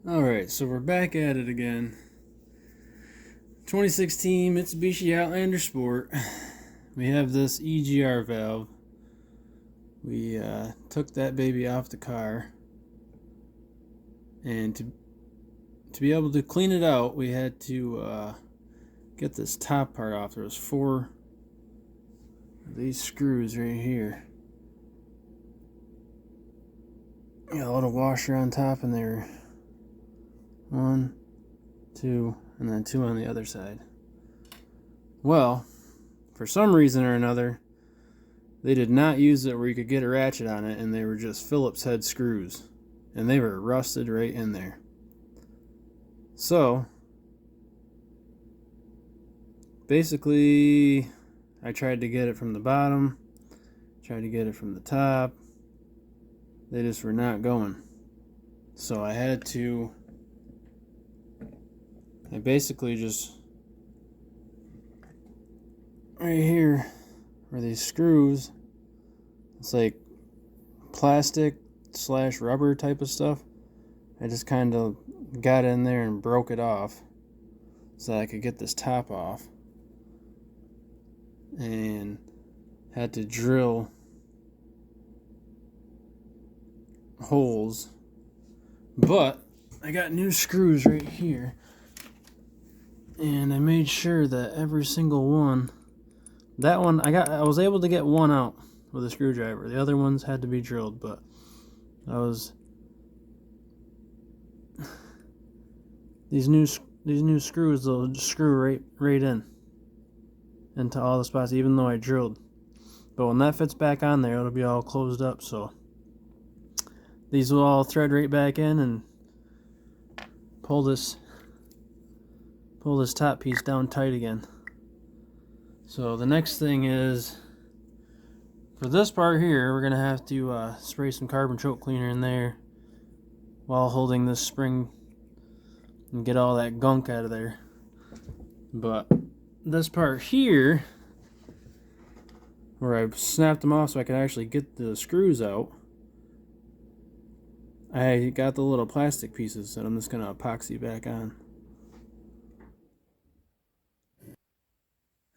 Alright, so we're back at it again. 2016 Mitsubishi Outlander Sport. We have this EGR valve. We took that baby off the car. And to be able to clean it out, we had to get this top part off. There was 4 of these screws right here. Got a little washer on top, and they're 1, 2, and then 2 on the other side. Well, for some reason or another, they did not use it where you could get a ratchet on it, and they were just Phillips head screws, and they were rusted right in there. So basically, I tried to get it from the bottom, tried to get it from the top. They just were not going. So I basically just, right here where these screws, it's like plastic / rubber type of stuff. I just kind of got in there and broke it off so that I could get this top off, and had to drill holes. But I got new screws right here, and I made sure that every single one, that one I was able to get one out with a screwdriver. The other ones had to be drilled, but these new screws, they'll just screw right in into all the spots, even though I drilled. But when that fits back on there, it'll be all closed up. So these will all thread right back in and pull this top piece down tight again. So the next thing is, for this part here, we're gonna have to spray some carbon choke cleaner in there while holding this spring and get all that gunk out of there. But this part here, where I snapped them off so I could actually get the screws out, I got the little plastic pieces that I'm just gonna epoxy back on.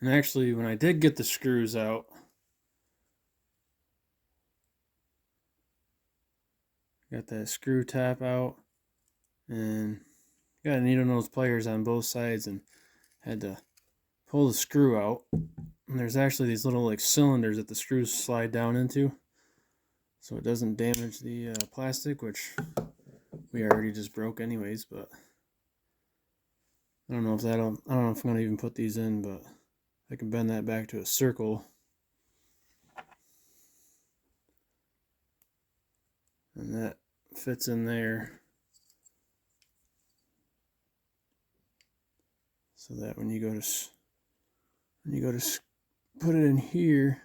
And actually, when I did get the screws out, got that screw top out, and got a needle nose pliers on both sides, and had to pull the screw out. And there's actually these little like cylinders that the screws slide down into, so it doesn't damage the plastic, which we already just broke anyways. But I don't know if I don't know if I'm gonna even put these in, but I can bend that back to a circle, and that fits in there, so that when you go to put it in here,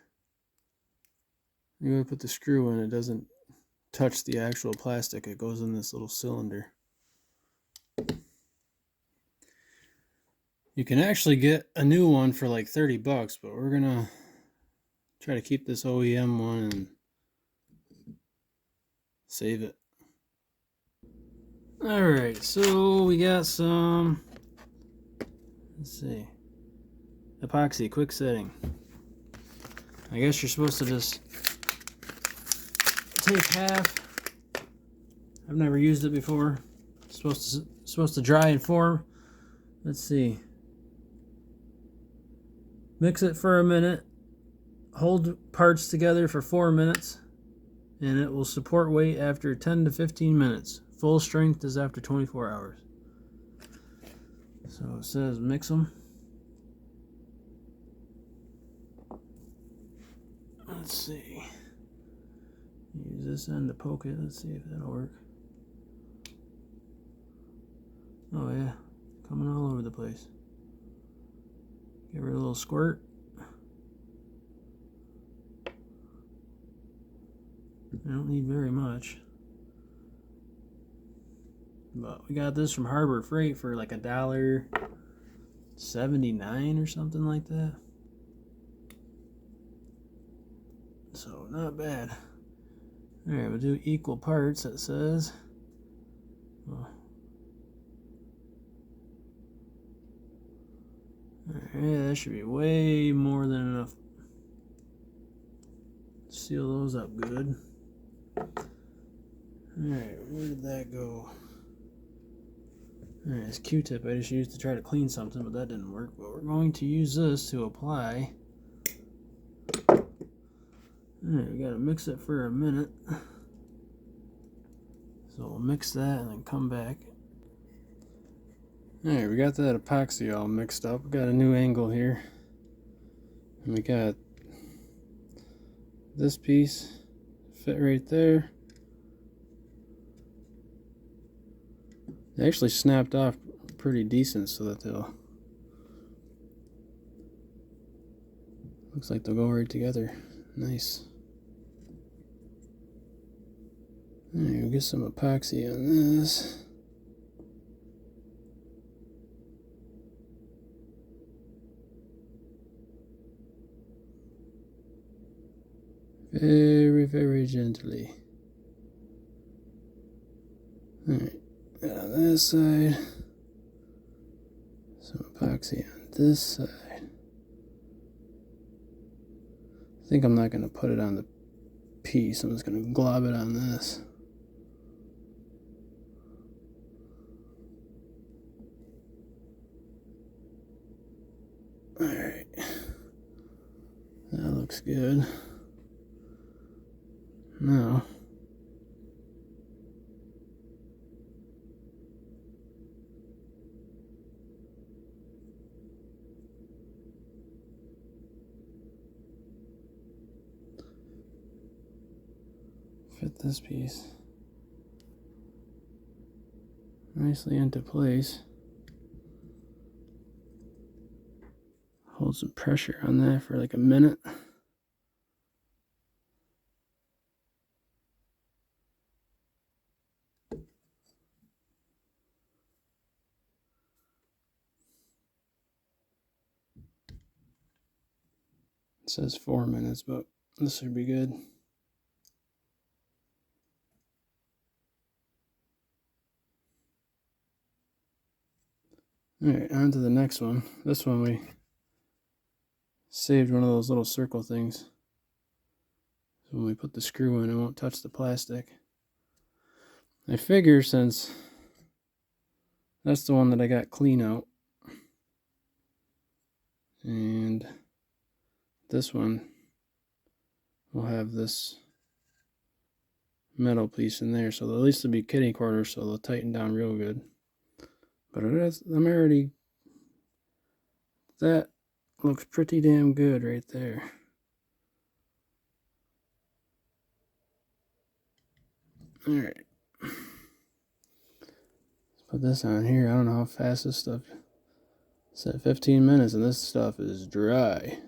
you go to put the screw in, it doesn't touch the actual plastic. It goes in this little cylinder. You can actually get a new one for like $30, but we're gonna try to keep this OEM one and save it. Alright, so we got some, let's see, epoxy quick setting. I guess you're supposed to just take half. I've never used it before. It's supposed to dry in 4. Let's see. Mix it for a minute. Hold parts together for 4 minutes, and it will support weight after 10 to 15 minutes. Full strength is after 24 hours. So it says mix them. Let's see. Use this end to poke it. Let's see if that'll work. Oh yeah, coming all over the place. Give her a little squirt. I don't need very much. But we got this from Harbor Freight for like $1.79 or something like that. So not bad. Alright, we'll do equal parts, it says. Well, Yeah, that should be way more than enough. Seal those up good. Alright, where did that go? Alright, this Q-tip I just used to try to clean something, but that didn't work. But we're going to use this to apply. Alright, we gotta mix it for a minute. So we'll mix that and then come back. Alright, we got that epoxy all mixed up. We got a new angle here. And we got this piece fit right there. They actually snapped off pretty decent so that they'll, looks like they'll go right together. Nice. Alright, we'll get some epoxy on this. Very, very gently. Alright, on this side. Some epoxy on this side. I think I'm not going to put it on the piece. I'm just going to glob it on this. Alright. That looks good. Now, fit this piece nicely into place. Hold some pressure on that for like a minute. It says 4 minutes, but this should be good. Alright, on to the next one. This one we saved one of those little circle things. So when we put the screw in, it won't touch the plastic. I figure since that's the one that I got clean out, and this one will have this metal piece in there, so at least it'll be kitty corners, so they'll tighten down real good. But it is, I'm already, that looks pretty damn good right there. Alright. Let's put this on here. I don't know how fast this stuff, it's at 15 minutes and this stuff is dry.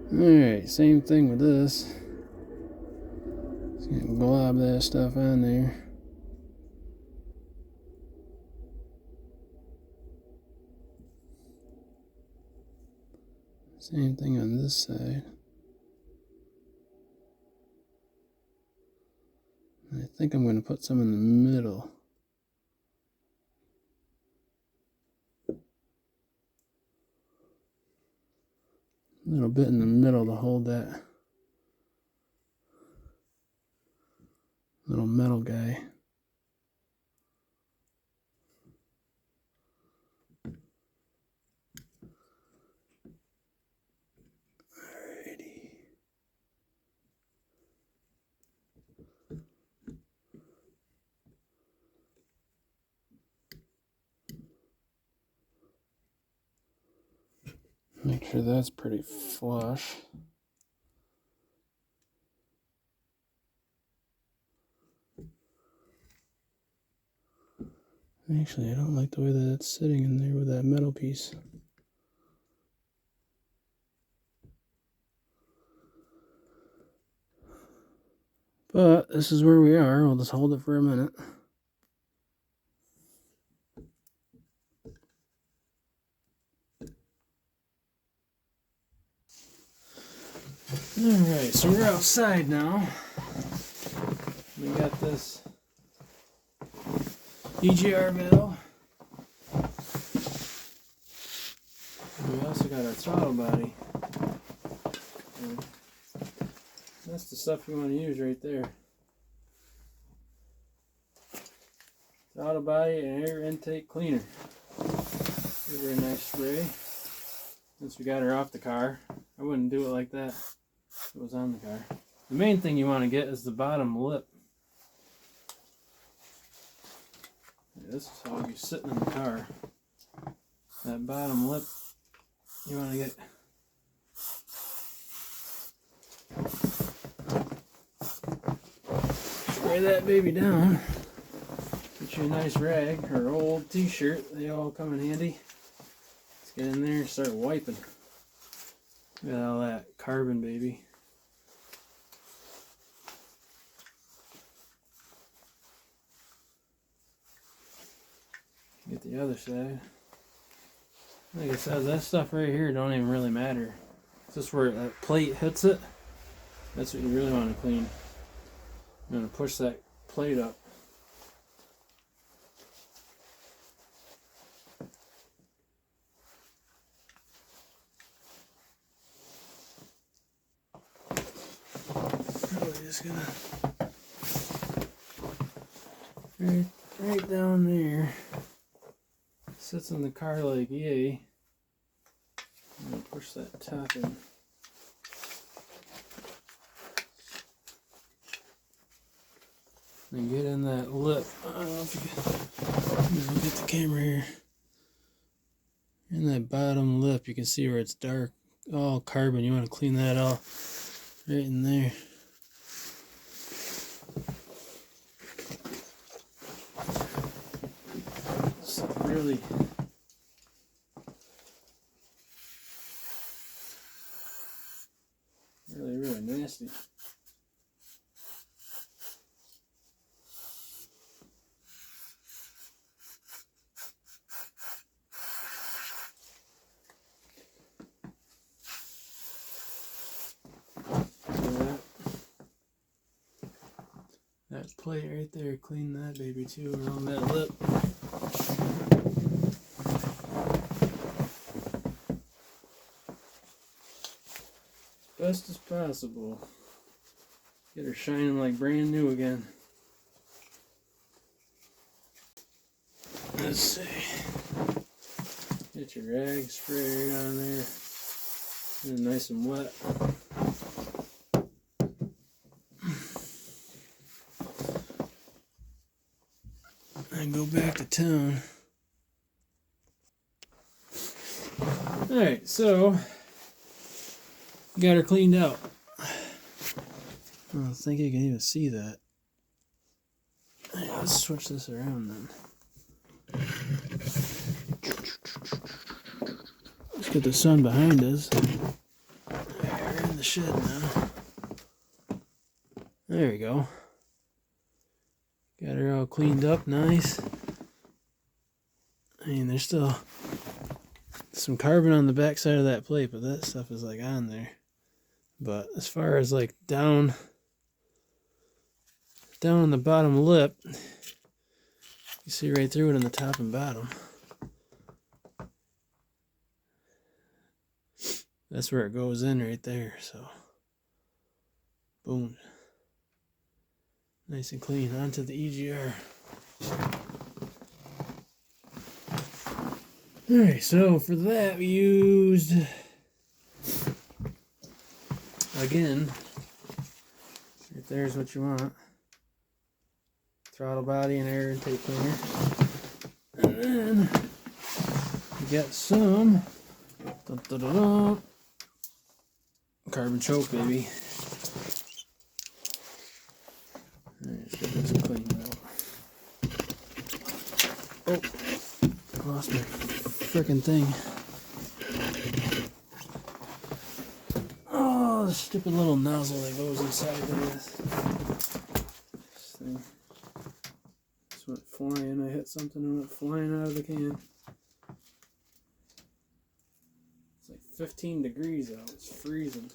Alright, same thing with this. Just gonna glob that stuff on there. Same thing on this side. I think I'm going to put some in the middle. A little bit in the middle to hold that little metal guy. Alrighty. Make sure that's pretty flush. Actually, I don't like the way that it's sitting in there with that metal piece. But this is where we are. We'll just hold it for a minute. Alright, so we're outside now. We got this EGR valve. And we also got our throttle body. And that's the stuff you want to use right there. Throttle body and air intake cleaner. Give her a nice spray. Since we got her off the car, I wouldn't do it like that if it was on the car. The main thing you want to get is the bottom lip. This is how you're sitting in the car. That bottom lip, you want to get spray that baby down. Get you a nice rag or old t-shirt. They all come in handy. Let's get in there and start wiping. Look at all that carbon, baby. Get the other side. Like I said, that stuff right here don't even really matter. It's just where that plate hits it. That's what you really want to clean. You're going to push that plate up. Probably just gonna right down there. Sits in the car like yay. I'm gonna push that top in. And get in that lip. I don't know if you can. Look at the camera here. In that bottom lip, you can see where it's dark, all carbon. You want to clean that off right in there. It's really nasty. That plate right there, clean that baby too around that lip. Best as possible. Get her shining like brand new again. Let's see. Get your rag, spray right on there. Get it nice and wet. And go back to town. Alright, so got her cleaned out. I don't think you can even see that. Right, let's switch this around then. Let's get the sun behind us. We're in the shed now. There we go. Got her all cleaned up nice. I mean, there's still some carbon on the back side of that plate, but that stuff is like on there. But as far as like down on the bottom lip, you see right through it in the top and bottom. That's where it goes in right there, so boom. Nice and clean. Onto the EGR. Alright, so for that we used, again, right there's what you want. Throttle body and air intake cleaner. And then we got some carbon choke, baby. Alright, let's get this cleaned out. Oh, I lost my frickin' thing. Oh, the stupid little nozzle that goes inside of this thing. Just went flying. I hit something and went flying out of the can. It's like 15 degrees out. It's freezing.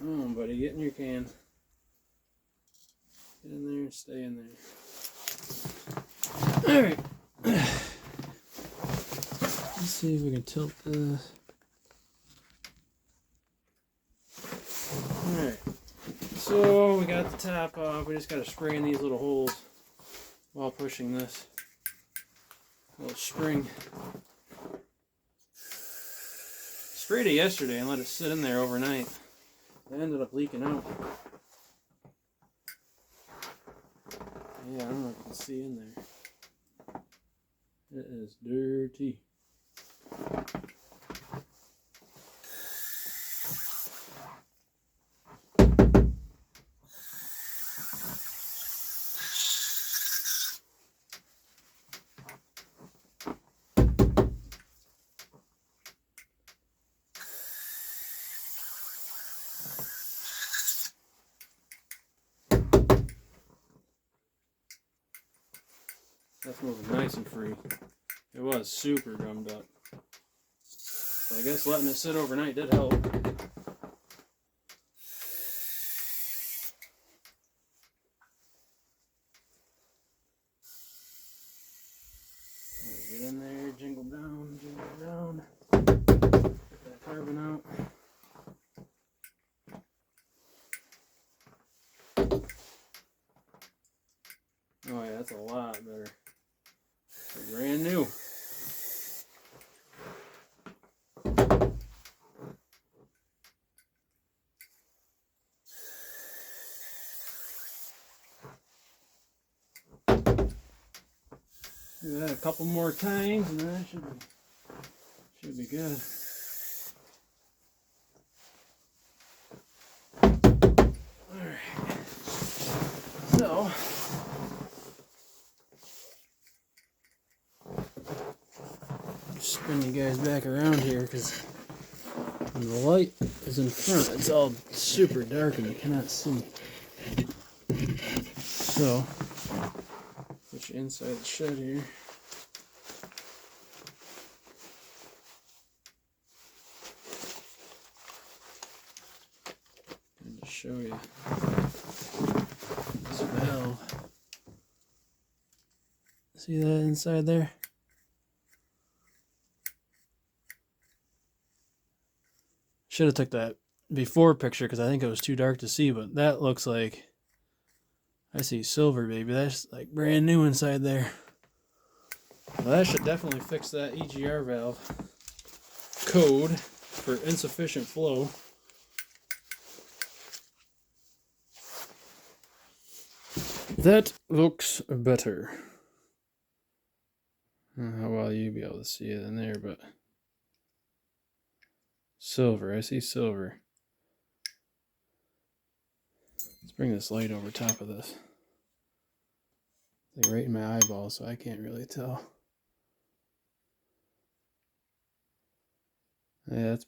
Come on, buddy, get in your can. Get in there and stay in there. Alright. Let's see if we can tilt this. Alright. So we got the top off. We just got to spray in these little holes while pushing this little spring. Sprayed it yesterday and let it sit in there overnight. It ended up leaking out. Yeah, I don't know if you can see in there. It is dirty. That's moving nice and free. It was super gummed up. So I guess letting it sit overnight did help. Get in there, jingle down, jingle down. Get that carbon out. Oh yeah, that's a lot better. They're brand new. Do that a couple more times and that should be good. Alright. So spin you guys back around here because when the light is in front, it's all super dark and you cannot see. So, put you inside the shed here. And to show you this valve. See that inside there? Should have took that before picture because I think it was too dark to see, but that looks like, I see silver, baby. That's like brand new inside there. Well, that should definitely fix that EGR valve code for insufficient flow. That looks better. I don't know how well you'll be able to see it in there, but silver, I see silver. Let's bring this light over top of this. It's like right in my eyeball, so I can't really tell. Yeah, it's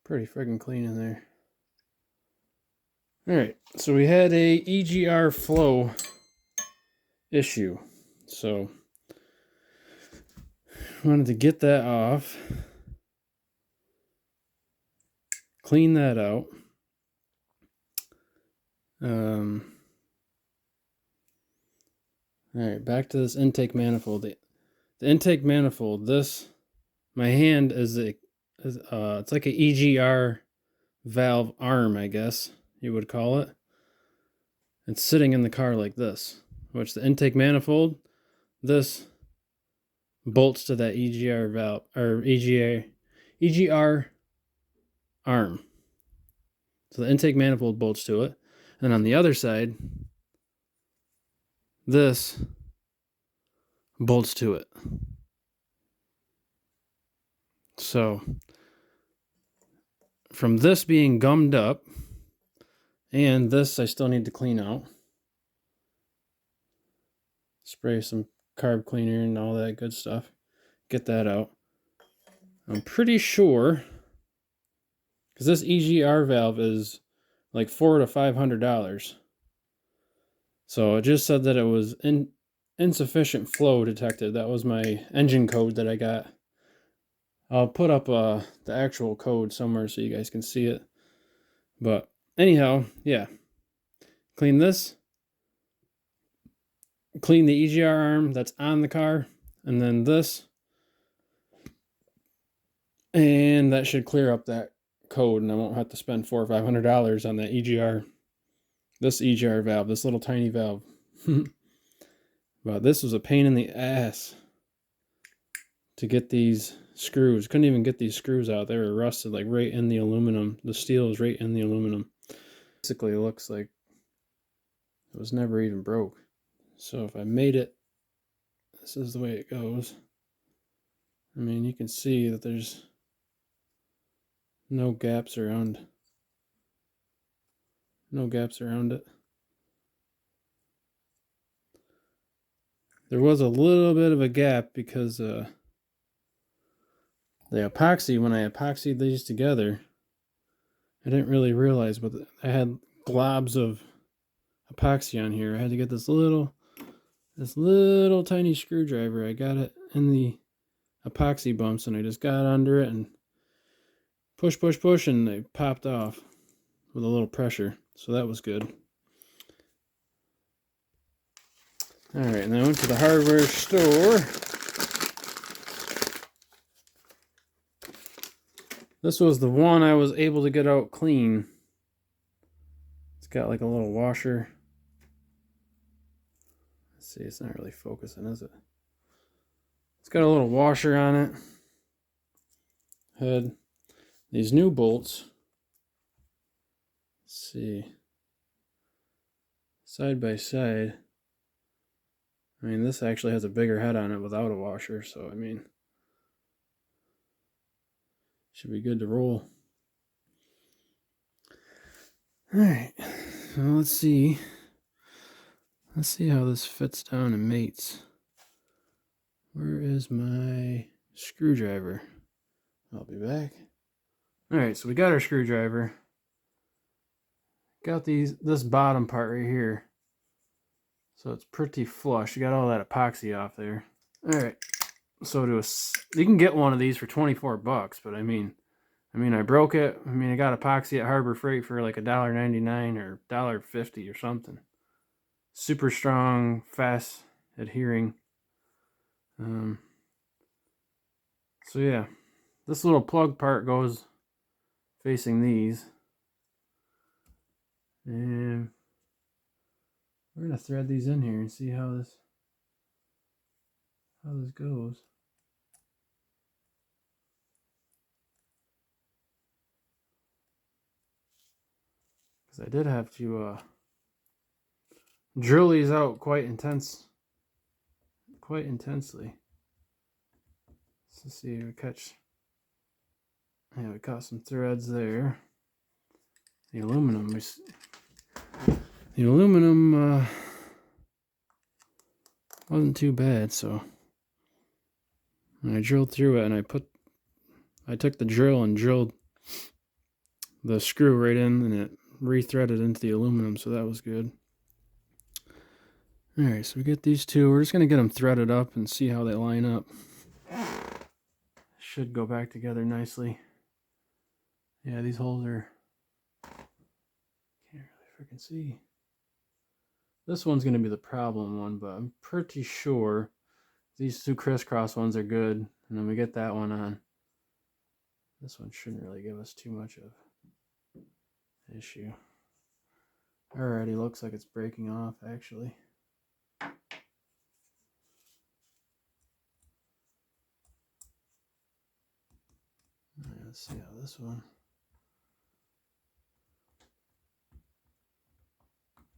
pretty friggin' clean in there. Alright, so we had a EGR flow issue. So, wanted to get that off. Clean that out. Alright, back to this intake manifold. The intake manifold, my hand is it's like an EGR valve arm, I guess you would call it. It's sitting in the car like this, which the intake manifold, this bolts to that EGR valve, or EGR arm. So the intake manifold bolts to it. And on the other side, this bolts to it. So, from this being gummed up, and this I still need to clean out. Spray some carb cleaner and all that good stuff. Get that out. I'm pretty sure, because this EGR valve is like $400 to $500. So it just said that it was insufficient flow detected. That was my engine code that I got. I'll put up the actual code somewhere so you guys can see it. But anyhow, yeah. Clean this. Clean the EGR arm that's on the car. And then this. And that should clear up that code, and I won't have to spend $400 or $500 on that EGR. This EGR valve, this little tiny valve. But this was a pain in the ass to get these screws. Couldn't even get these screws out. They were rusted like right in the aluminum. The steel was right in the aluminum. Basically, it looks like it was never even broke. So if I made it, this is the way it goes. I mean, you can see that there's no gaps around it. There was a little bit of a gap because the epoxy, when I epoxied these together, I didn't really realize, but I had globs of epoxy on here. I had to get this little tiny screwdriver. I got it in the epoxy bumps, and I just got under it and push, and they popped off with a little pressure. So that was good. All right, and I went to the hardware store. This was the one I was able to get out clean. It's got like a little washer. Let's see, it's not really focusing, is it? It's got a little washer on it. Had these new bolts. Let's see. Side by side. I mean, this actually has a bigger head on it without a washer, so I mean, should be good to roll. Alright, so let's see. Let's see how this fits down and mates. Where is my screwdriver? I'll be back. Alright, so we got our screwdriver. Got this bottom part right here. So it's pretty flush. You got all that epoxy off there. Alright, so you can get one of these for 24 bucks, but I mean, I broke it. I mean, I got epoxy at Harbor Freight for like $1.99 or $1.50 or something. Super strong, fast adhering. So yeah, this little plug part goes facing these. And we're gonna thread these in here and see how this goes. Because I did have to drill these out quite intensely. Let's see if we catch. Yeah, we caught some threads there. The aluminum wasn't too bad, so I drilled through it, and I took the drill and drilled the screw right in, and it re-threaded into the aluminum, so that was good. Alright, so we get these two. We're just going to get them threaded up and see how they line up. Should go back together nicely. Yeah, these holes are... Can't really freaking see. This one's going to be the problem one, but I'm pretty sure these two crisscross ones are good. And then we get that one on. This one shouldn't really give us too much of an issue. Alrighty, looks like it's breaking off actually. Alright, let's see how this one.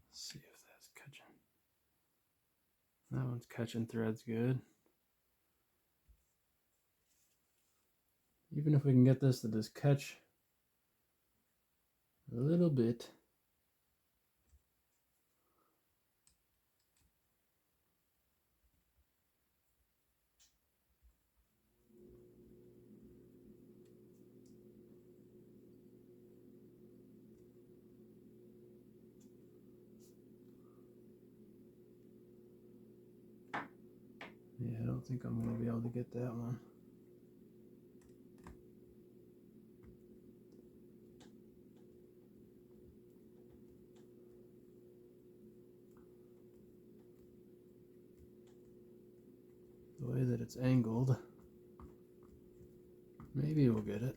Let's see if that's catching. That one's catching threads good. Even if we can get this to just catch a little bit. Yeah, I don't think I'm going to be able to get that one. way that it's angled. Maybe we'll get it.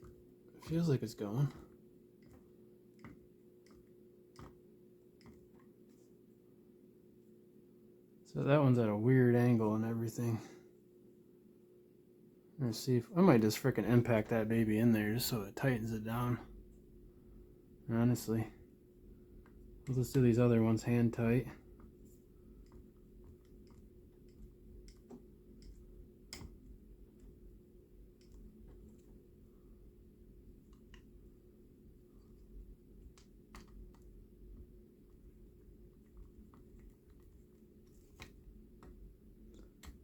It feels like it's going. So that one's at a weird angle and everything. Let's see if I might just frickin' impact that baby in there just so it tightens it down. Honestly. We'll just do these other ones hand tight.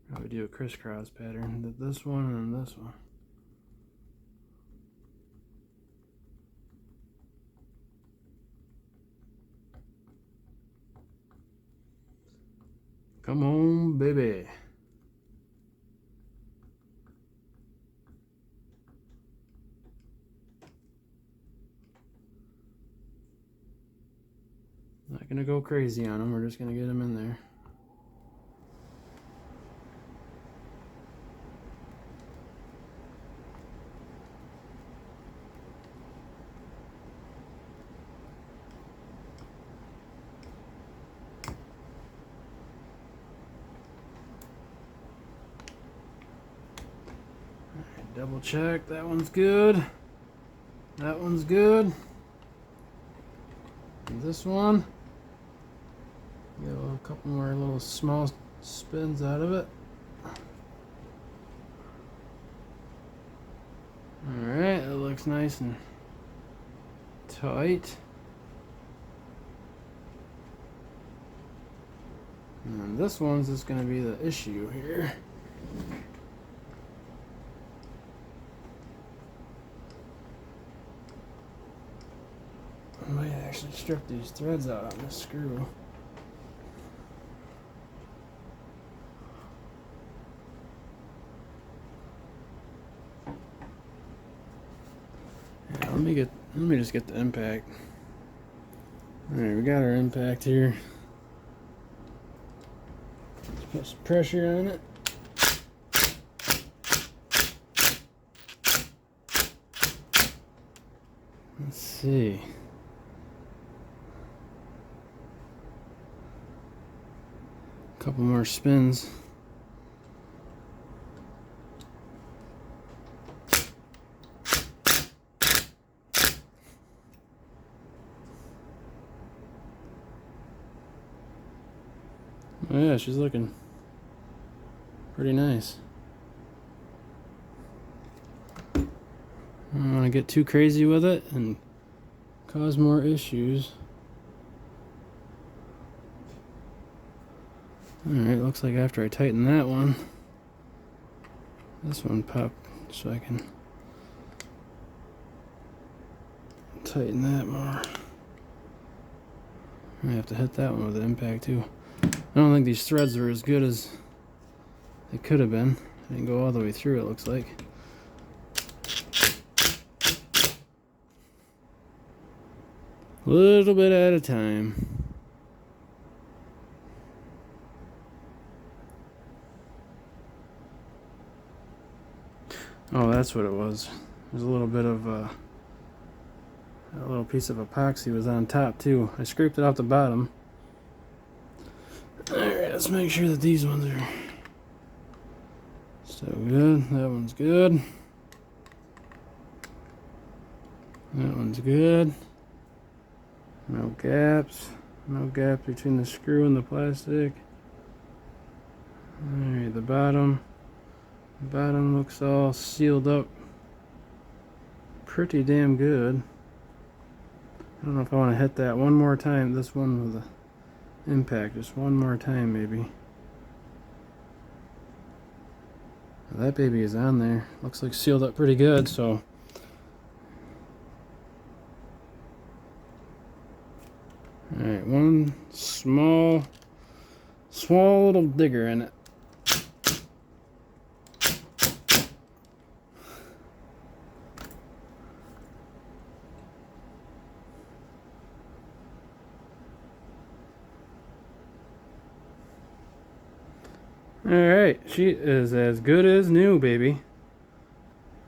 Probably do a crisscross pattern. This one and this one. Come on, baby. Not gonna go crazy on them. We're just gonna get them in there. Double check, that one's good. That one's good. And this one, get a couple more little small spins out of it. Alright, that looks nice and tight. And this one's just going to be the issue here. I might actually strip these threads out on this screw. Yeah, let me just get the impact. Alright, we got our impact here. Let's put some pressure on it. Let's see. Couple more spins. Oh yeah, she's looking pretty nice. I don't want to get too crazy with it and cause more issues. Alright, looks like after I tighten that one, this one popped, so I can tighten that more. I have to hit that one with the impact too. I don't think these threads were as good as they could have been. I didn't go all the way through, it looks like. A little bit at a time. Oh, that's what it was. There's a little bit of a little piece of epoxy was on top too. I scraped it off the bottom. Alright, let's make sure that these ones are still good. That one's good. That one's good. No gaps. No gap between the screw and the plastic. Alright, the bottom. The bottom looks all sealed up pretty damn good. I don't know if I want to hit that one more time. This one with the impact. Just one more time maybe. That baby is on there. Looks like sealed up pretty good, so. Alright, one small little digger in it. Alright, she is as good as new, baby.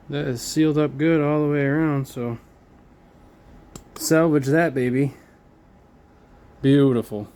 That is sealed up good all the way around, so salvage that, baby. Beautiful.